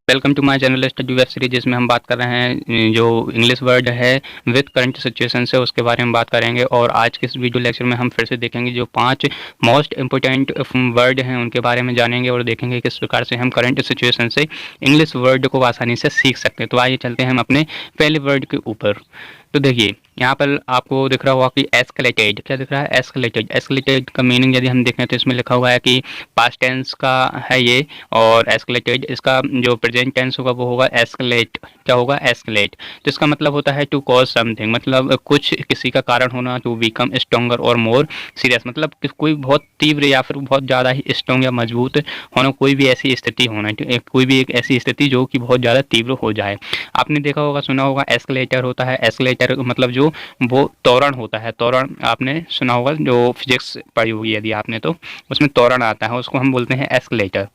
Welcome to my channel study web series, जिसमें हम बात कर रहे हैं जो इंग्लिश वर्ड है विद करंट सिचुएशन से उसके बारे में बात करेंगे। और आज के इस वीडियो लेक्चर में हम फिर से देखेंगे जो 5 मोस्ट इंपोर्टेंट वर्ड हैं उनके बारे में जानेंगे और देखेंगे किस प्रकार से हम करंट सिचुएशन से इंग्लिश वर्ड को आसानी से सीख सकते हैं। तो आइए चलते हैं हम अपने पहले वर्ड के ऊपर। तो देखिए यहाँ पर आपको दिख रहा होगा कि एस्केलेटेड। क्या दिख रहा है? एस्केलेटेड। एस्केलेटेड का मीनिंग यदि हम देखें तो इसमें लिखा हुआ है कि पास्ट टेंस का है ये, और एस्केलेटेड इसका जो प्रेजेंट टेंस होगा वो होगा एस्केलेट। क्या होगा? एस्केलेट। तो इसका मतलब होता है टू कॉज समथिंग, मतलब कुछ किसी का कारण होना। टू बिकम स्ट्रॉन्गर और मोर सीरियस, मतलब कोई बहुत तीव्र या फिर बहुत ज़्यादा ही स्ट्रॉन्ग या मजबूत होना, कोई भी ऐसी स्थिति होना, कोई भी एक ऐसी स्थिति जो कि बहुत ज़्यादा तीव्र हो जाए। आपने देखा होगा, सुना होगा, एस्केलेटर होता है। एस्केलेटर मतलब जो वो त्वरण होता है। त्वरण आपने सुना होगा, जो फिजिक्स पढ़ी होगी यदि आपने, तो उसमें त्वरण आता है, उसको हम बोलते हैं एस्केलेटर।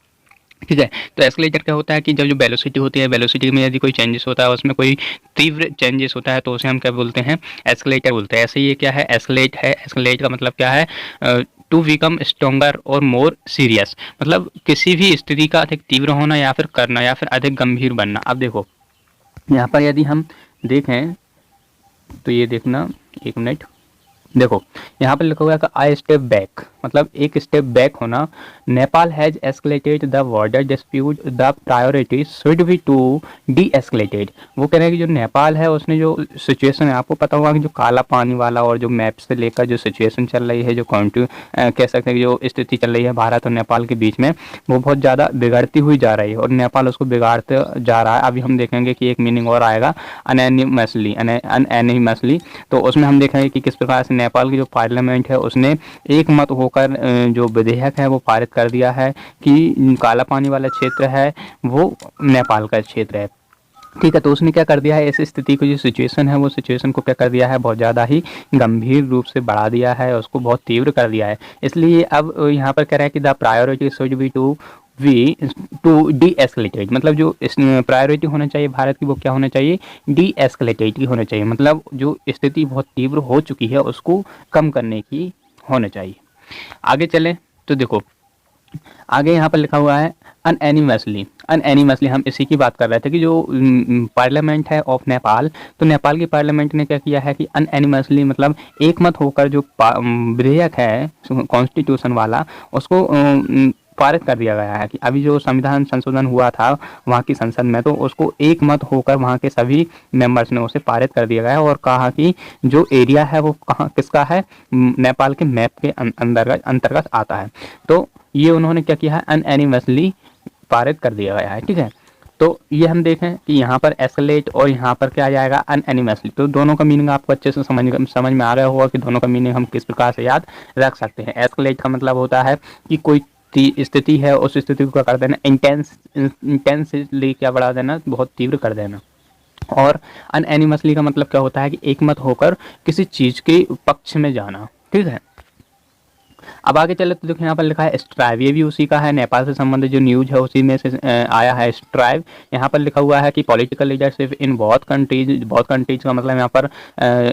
ठीक है। तो एस्केलेटर क्या होता है कि जब जो वेलोसिटी होती है, वेलोसिटी में यदि कोई चेंजेस होता है, उसमें कोई तीव्र चेंजेस होता है, तो उसे हम क्या बोलते हैं? एस्केलेटर बोलते हैं। ऐसे ये क्या है? एस्केलेट है। एस्केलेट का मतलब क्या है? टू बिकम स्ट्रोंगर और मोर सीरियस, मतलब किसी भी स्थिति का अधिक तीव्र होना या फिर करना या फिर अधिक गंभीर बनना। अब देखो यहाँ पर यदि हम देखें तो ये देखना, एक मिनट, देखो यहाँ पर लिखा हुआ है कि आई स्टेप बैक, मतलब एक स्टेप बैक होना। Nepal has escalated the border dispute, the priority should be to de-escalated. वो कह रहे हैं कि जो नेपाल है उसने जो सिचुएशन है, आपको पता होगा कि जो काला पानी वाला और जो मैप से लेकर जो सिचुएशन चल रही है, जो कह सकते हैं कि जो स्थिति चल रही है भारत और नेपाल के बीच में, वो बहुत ज़्यादा बिगड़ती हुई जा रही है और नेपाल उसको बिगाड़ते जा रहा है। अभी हम देखेंगे कि एक मीनिंग और आएगा, अनएनिमसली। तो उसमें हम देखेंगे कि किस प्रकार से नेपाल की जो पार्लियामेंट है उसने एक मत होकर जो विधेयक है वो पारित कर दिया है कि काला पानी वाला क्षेत्र है वो नेपाल का क्षेत्र है। ठीक है। तो उसने क्या कर दिया है, ऐसी स्थिति को, जो सिचुएशन है वो सिचुएशन को क्या कर दिया है, बहुत ज़्यादा ही गंभीर रूप से बढ़ा दिया है, उसको बहुत तीव्र कर दिया है। इसलिए अब यहाँ पर कह रहा है कि the priority should be to de-escalated, मतलब जो प्रायोरिटी होना चाहिए भारत की वो क्या होना चाहिए? डी एस्केलेटेड की होना चाहिए, मतलब जो स्थिति बहुत तीव्र हो चुकी है उसको कम करने की होना चाहिए। आगे चले तो देखो आगे यहाँ पर लिखा हुआ है अनएनिमसली। अनएनिमसली हम इसी की बात कर रहे थे कि जो पार्लियामेंट है ऑफ नेपाल, तो नेपाल की पार्लियामेंट ने क्या किया है कि अनएनिमसली मतलब एक मत होकर जो विधेयक है कॉन्स्टिट्यूशन वाला, उसको पारित कर दिया गया है। कि अभी जो संविधान संशोधन हुआ था वहाँ की संसद में, तो उसको एक मत होकर वहाँ के सभी मेंबर्स ने उसे पारित कर दिया गया है और कहा कि जो एरिया है वो कहाँ किसका है? नेपाल के मैप के अंतर्गत आता है। तो ये उन्होंने क्या किया है? अनएनिमसली पारित कर दिया गया है। ठीक है। तो ये हम देखें कि यहाँ पर एस्केलेट और यहाँ पर क्या आ जाएगा? अनएनिमसली। तो दोनों का मीनिंग आपको अच्छे से समझ में आ गया होगा कि दोनों का मीनिंग हम किस प्रकार से याद रख सकते हैं। एस्केलेट का मतलब होता है कि कोई स्थिति है, उस स्थिति को क्या कर देना? इंटेंसली क्या बढ़ा देना? बहुत तीव्र कर देना। और अनएनिमसली का मतलब क्या होता है कि एक मत होकर किसी चीज के पक्ष में जाना। ठीक है। अब आगे चले तो देखो यहाँ पर लिखा है स्ट्राइव, ये भी उसी का है, नेपाल से संबंधित जो न्यूज है उसी में से आया है स्ट्राइव। यहाँ पर लिखा हुआ है कि पॉलिटिकल लीडरशिप इन बहुत कंट्रीज का मतलब यहाँ पर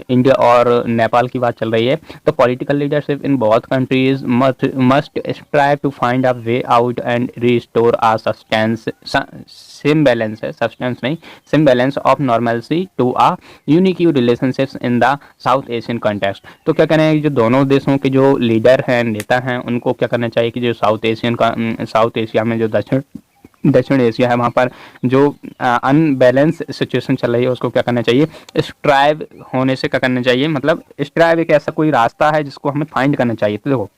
इंडिया और नेपाल की बात चल रही है। तो पॉलिटिकल लीडरशिप इन बहुत countries must strive to find a way out and restore a semblance है, सब्सटेंस नहीं, semblance of normalcy to a unique relationships in the South Asian context. तो क्या कहना है, जो दोनों देशों के जो लीडर हैं, नेता हैं, उनको क्या करना चाहिए कि जो साउथ एशिया में जो दक्षिण एशिया है वहाँ पर जो अनबैलेंस सिचुएशन चल रही है उसको क्या करना चाहिए? स्ट्राइव होने से क्या करना चाहिए, मतलब स्ट्राइव एक ऐसा कोई रास्ता है जिसको हमें फाइंड करना चाहिए। तो देखो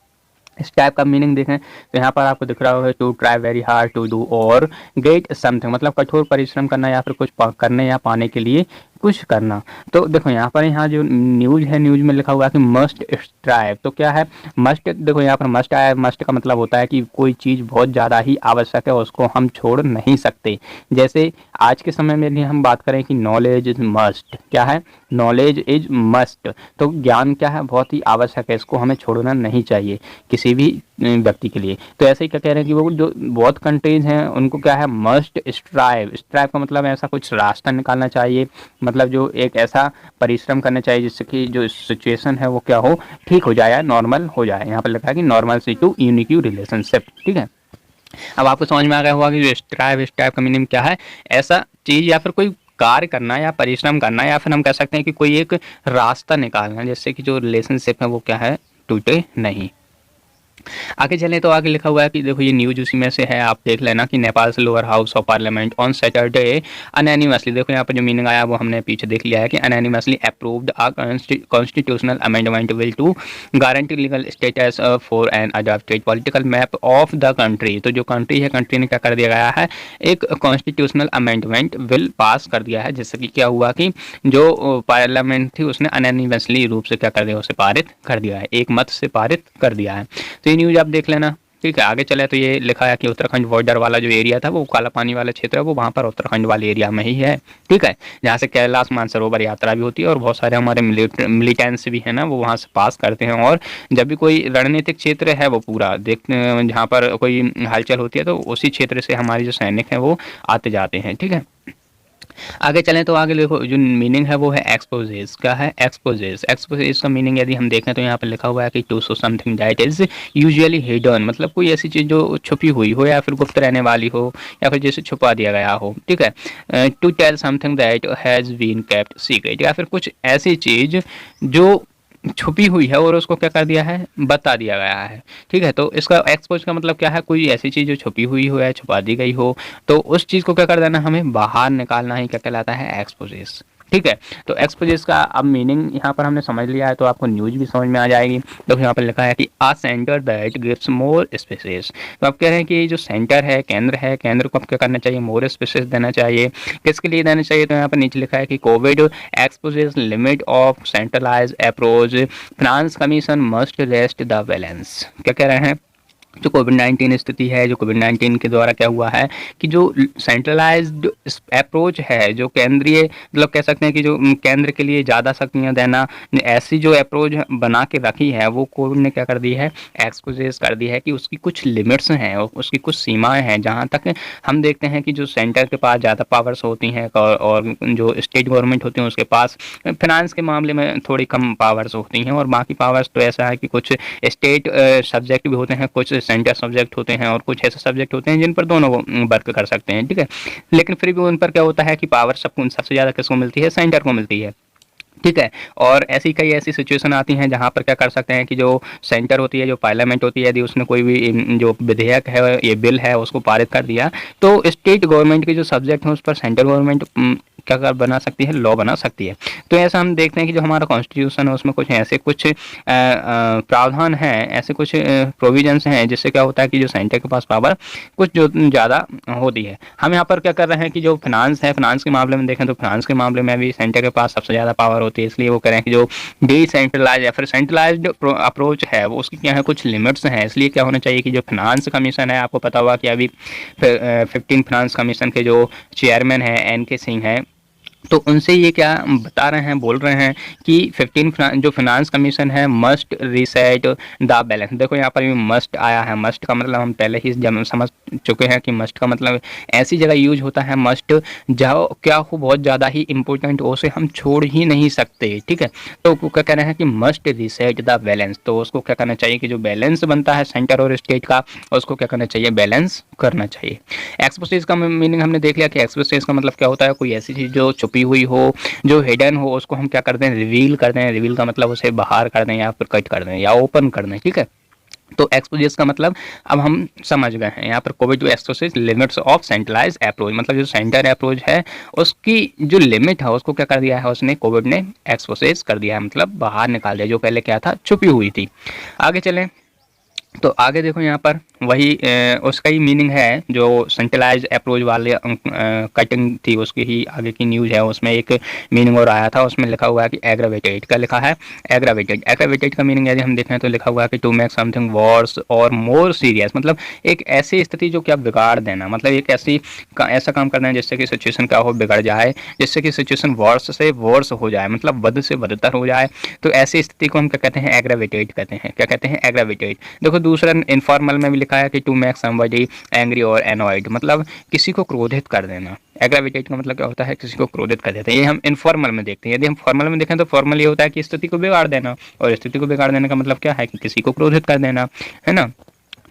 इस टाइप का मीनिंग देखें तो यहाँ पर आपको दिख रहा होगा to try very hard to do और गेट समथिंग, मतलब कठोर परिश्रम करना या फिर कुछ करने या पाने के लिए कुछ करना। तो देखो यहाँ जो न्यूज है, न्यूज में लिखा हुआ है कि मस्ट स्ट्राइव। तो क्या है मस्ट? देखो यहाँ पर मस्ट आया, मस्ट का मतलब होता है कि कोई चीज़ बहुत ज़्यादा ही आवश्यक है, उसको हम छोड़ नहीं सकते। जैसे आज के समय में भी हम बात करें कि नॉलेज इज मस्ट। क्या है? Knowledge is must. तो ज्ञान क्या है? बहुत ही आवश्यक है, इसको हमें छोड़ना नहीं चाहिए किसी भी व्यक्ति के लिए। तो ऐसे ही क्या कह रहे हैं कि वो जो बहुत कंट्रीज हैं उनको क्या है? Must strive. स्ट्राइव का मतलब ऐसा कुछ रास्ता निकालना चाहिए, मतलब जो एक ऐसा परिश्रम करना चाहिए जिससे कि जो सिचुएशन है वो क्या हो? ठीक हो जाए, नॉर्मल हो जाए। यहाँ पर लिखा है कि normalcy to unique relationship. ठीक है। अब आपको समझ में आ गया होगा कि जो स्ट्राइव, इस टाइप का मीनिंग क्या है, ऐसा चीज़ या फिर कोई कार्य करना या परिश्रम करना, या फिर हम कह सकते हैं कि कोई एक रास्ता निकालना जिससे कि जो रिलेशनशिप है वो क्या है, टूटे नहीं। आगे चलें तो आगे लिखा हुआ है कि देखो ये न्यूज उसी में से है, आप देख लेना कि नेपाल से lower house of parliament on Saturday unanimously, देखो यहाँ पर जो मीनिंग आया वो हमने पीछे देख लिया है कि unanimously approved a constitutional amendment will to guarantee legal status for an adopted political map of the country. तो जो कंट्री है, कंट्री ने क्या कर दिया गया है, एक कॉन्स्टिट्यूशनल अमेंडमेंट बिल पास कर दिया है, जिससे कि क्या हुआ कि जो पार्लियामेंट थी उसने अनैनिमसली रूप से क्या कर दिया, उसे पारित कर दिया है, एक मत से पारित कर दिया है। तो ये न्यूज़ आप देख लेना। ठीक है, आगे चले तो ये लिखा है कि उत्तराखंड बॉर्डर वाला जो एरिया था, वो काला पानी वाला क्षेत्र है, वो वहाँ पर उत्तराखंड वाले एरिया में ही है। ठीक है, जहाँ से कैलाश मानसरोवर यात्रा भी होती है और बहुत सारे हमारे मिलिटेंट्स भी है ना, वो वहाँ से पास करते हैं। और जब भी कोई रणनीतिक क्षेत्र है वो पूरा देखते, जहाँ पर कोई हलचल होती है तो उसी क्षेत्र से हमारे जो सैनिक हैं वो आते जाते हैं। ठीक है, आगे चलें तो आगे देखो जो मीनिंग है वो है एक्सपोजेस। क्या है, एक्सपोजेस। एक्सपोजेस का मीनिंग यदि हम देखें तो यहाँ पर लिखा हुआ है कि to show something that is usually hidden, मतलब कोई ऐसी चीज़ जो छुपी हुई हो या फिर गुप्त रहने वाली हो या फिर जैसे छुपा दिया गया हो। ठीक है, to tell something that has been kept secret, या फिर कुछ ऐसी चीज़ जो छुपी हुई है और उसको क्या कर दिया है, बता दिया गया है। ठीक है, तो इसका एक्सपोज का मतलब क्या है, कोई ऐसी चीज़ जो छुपी हुई हो या छुपा दी गई हो, तो उस चीज़ को क्या कर देना, हमें बाहर निकालना ही क्या कहलाता है, एक्सपोजेस। ठीक है, तो एक्सपोजेस का अब मीनिंग यहाँ पर हमने समझ लिया है, तो आपको न्यूज भी समझ में आ जाएगी। तो यहाँ पर लिखा है कि a centre that gives more spaces. तो आप कह रहे हैं कि जो सेंटर है, केंद्र है, केंद्र को अब क्या करना चाहिए, मोर स्पेसेस देना चाहिए। किसके लिए देना चाहिए, तो यहाँ पर नीचे लिखा है कि Covid exposes limit of centralise approach, finance commission must rest the balance. क्या कह रहे हैं, जो कोविड-19 स्थिति है, जो कोविड-19 के द्वारा क्या हुआ है कि जो सेंट्रलाइज्ड अप्रोच है, जो केंद्रीय, मतलब कह सकते हैं कि जो केंद्र के लिए ज़्यादा शक्तियाँ देना, ऐसी जो अप्रोच बना के रखी है वो कोविड ने क्या कर दी है, एक्सपोजेस कर दी है कि उसकी कुछ लिमिट्स हैं, उसकी कुछ सीमाएं हैं। जहाँ तक हम देखते हैं कि जो सेंटर के पास ज़्यादा पावर्स होती हैं और जो स्टेट गवर्नमेंट होती हैं उसके पास फिनांस के मामले में थोड़ी कम पावर्स होती हैं, और बाकी पावर्स तो ऐसा है कि कुछ स्टेट सब्जेक्ट भी होते हैं, कुछ सेंटर सब्जेक्ट होते हैं, और कुछ ऐसे सब्जेक्ट होते हैं जिन पर दोनों वर्क कर सकते हैं। ठीक है, लेकिन फिर भी उन पर क्या होता है कि पावर सबसे ज़्यादा किसको मिलती है, सेंटर को मिलती है। ठीक है, और ऐसी कई ऐसी सिचुएशन आती हैं जहाँ पर क्या कर सकते हैं कि जो सेंटर होती है, जो पार्लियामेंट होती है, यदि उसने कोई भी जो विधेयक है, ये बिल है, उसको पारित कर दिया, तो स्टेट गवर्नमेंट के जो सब्जेक्ट हैं उस पर सेंट्रल गवर्नमेंट क्या कर बना सकती है, लॉ बना सकती है। तो ऐसा हम देखते हैं कि जो हमारा कॉन्स्टिट्यूशन है उसमें कुछ ऐसे कुछ प्रावधान हैं, ऐसे कुछ प्रोविजंस हैं जिससे क्या होता है कि जो सेंटर के पास पावर कुछ जो ज़्यादा होती है। हम यहाँ पर क्या कर रहे हैं कि जो फिनांस है, फिनांस के मामले में देखें तो फिनांस के मामले में भी सेंटर के पास सबसे ज़्यादा पावर होती है, इसलिए वो कह रहे हैं कि जो डिसेंट्रलाइज या फिर सेंट्रलाइज्ड अप्रोच है वो उसकी क्या है, कुछ लिमिट्स हैं। इसलिए क्या होना चाहिए कि जो फिनांस कमीशन है, आपको पता होगा कि अभी 15 फिनांस कमीशन के जो चेयरमैन हैं NK सिंह हैं, तो उनसे ये क्या बता रहे हैं, बोल रहे हैं कि 15 जो फिनांस कमीशन है मस्ट रीसेट द बैलेंस। देखो यहाँ पर भी मस्ट आया है, मस्ट का मतलब हम पहले ही समझ चुके हैं कि मस्ट का मतलब ऐसी जगह यूज होता है, मस्ट जो क्या हो बहुत ज़्यादा ही इंपॉर्टेंट हो, उसे हम छोड़ ही नहीं सकते। ठीक है, तो क्या कह रहे हैं कि मस्ट रीसेट द बैलेंस, तो उसको क्या करना चाहिए कि जो बैलेंस बनता है सेंटर और स्टेट का, उसको क्या करना चाहिए, बैलेंस करना चाहिए। एक्सपोजेस का मीनिंग हमने देख लिया कि एक्सपोजेस का मतलब क्या होता है, कोई ऐसी चीज़ जो छुपी हुई हो, जो हिडन हो, उसको हम क्या करते हैं, रिवील करते हैं। रिवील का मतलब उसे बाहर कर दें या फिर कट कर दें या ओपन कर दें। ठीक है, तो एक्सपोजेस का मतलब अब हम समझ गए हैं। यहाँ पर Covid to exposes limits of centralise approach, मतलब जो सेंटर अप्रोच है उसकी जो लिमिट है उसको क्या कर दिया है, उसने कोविड ने एक्सपोजेस कर दिया है, मतलब बाहर निकाल दिया, जो पहले क्या था, छुपी हुई थी। आगे चलें तो आगे देखो यहाँ पर वही उसका ही मीनिंग है, जो सेंट्रलाइज अप्रोच वाले कटिंग थी उसकी ही आगे की न्यूज़ है, उसमें एक मीनिंग और आया था, उसमें लिखा हुआ है कि एग्रावेटेड का लिखा है, एग्रावेटेड। एग्रावेटेड का मीनिंग यदि हम देखें तो लिखा हुआ है कि टू मेक समथिंग वर्स और मोर सीरियस, मतलब एक ऐसी स्थिति जो क्या बिगाड़ देना, मतलब एक ऐसा काम करना है जिससे कि सिचुएशन क्या हो, बिगड़ जाए, जिससे कि सिचुएशन वर्स से वर्स हो जाए, मतलब बद से बदतर हो जाए। तो ऐसी स्थिति को हम क्या कहते हैं, एग्रावेटेड कहते हैं। क्या कहते हैं, एग्रावेटेड। देखो दूसरा इनफॉर्मल में भी लिखा है कि टू मेक समबडी एंग्री और एनॉयड, मतलब किसी को क्रोधित कर देना। एग्रावेटेड का मतलब क्या होता है, किसी को क्रोधित कर देता है। ये हम इनफॉर्मल में देखते हैं। यदि हम फॉर्मल में देखें तो फॉर्मल ये होता है कि स्थिति को बिगाड़ देना, और स्थिति को बिगाड़ देने का मतलब क्या है कि किसी को क्रोधित कर देना, है ना।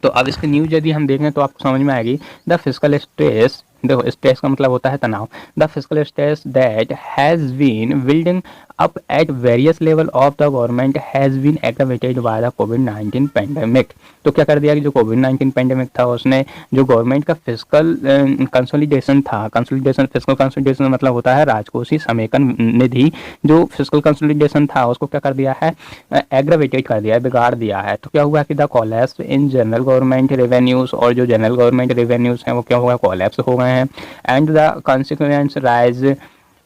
तो अब इसकी न्यूज यदि हम देखें तो आपको समझ में आएगी। द फिजिकल स्ट्रेस, देखो स्ट्रेस का मतलब होता है तनाव। The physical stress that has been building up at various level of the government has been aggravated by the कोविड-19 पैंडेमिक। तो क्या कर दिया कि जो कोविड-19 पैंडेमिक था उसने जो गवर्नमेंट का फिजिकल कंसोलिडेशन था, कंसोलिडेशन, फिजिकल कंसोलिडेशन मतलब होता है राजकोषीय समेकन निधि, जो फिजिकल कंसोलिडेशन था उसको क्या कर दिया है, एग्रावेटेड कर दिया है, बिगाड़ दिया है। तो क्या हुआ कि the collapse in general government revenues, और जो जनरल गवर्नमेंट रेवेन्यूज हैं वो क्या हुआ, कोलैप्स हो गए हैं। And the consequence rise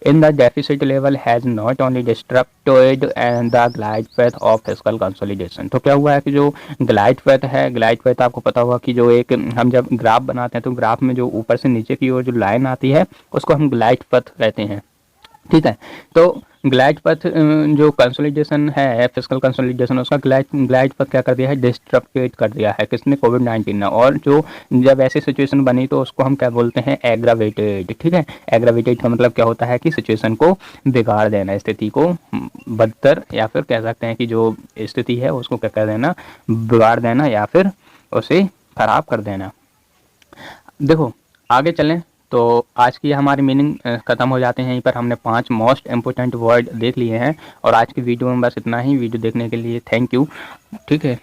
in the deficit level has not only disrupted and the glide path of fiscal consolidation। तो क्या हुआ है कि जो ग्लाइड पैथ है, ग्लाइड पैथ आपको पता होगा कि जो एक हम जब ग्राफ बनाते हैं तो ग्राफ में जो ऊपर से नीचे की ओर जो लाइन आती है उसको हम ग्लाइड पथ कहते हैं, ठीक है। तो ग्लाइड पथ जो कंसोलिडेशन है, फिजिकल कंसोलिडेशन, उसका ग्लाइड पथ क्या कर दिया है, डिस्ट्रप्टेड कर दिया है, किसने, कोविड-19 ने। और जो जब ऐसी सिचुएशन बनी तो उसको हम क्या बोलते हैं, एग्रावेटेड, ठीक है। एग्रावेटेड का मतलब क्या होता है कि सिचुएशन को बिगाड़ देना, स्थिति को बदतर, या फिर कह सकते हैं कि जो स्थिति है उसको क्या कर देना, बिगाड़ देना, या फिर उसे खराब कर देना। देखो आगे चलें तो आज की हमारी मीनिंग ख़त्म हो जाते हैं यहीं पर। हमने 5 मोस्ट इम्पोर्टेंट वर्ड देख लिए हैं और आज की वीडियो में बस इतना ही। वीडियो देखने के लिए थैंक यू, ठीक है।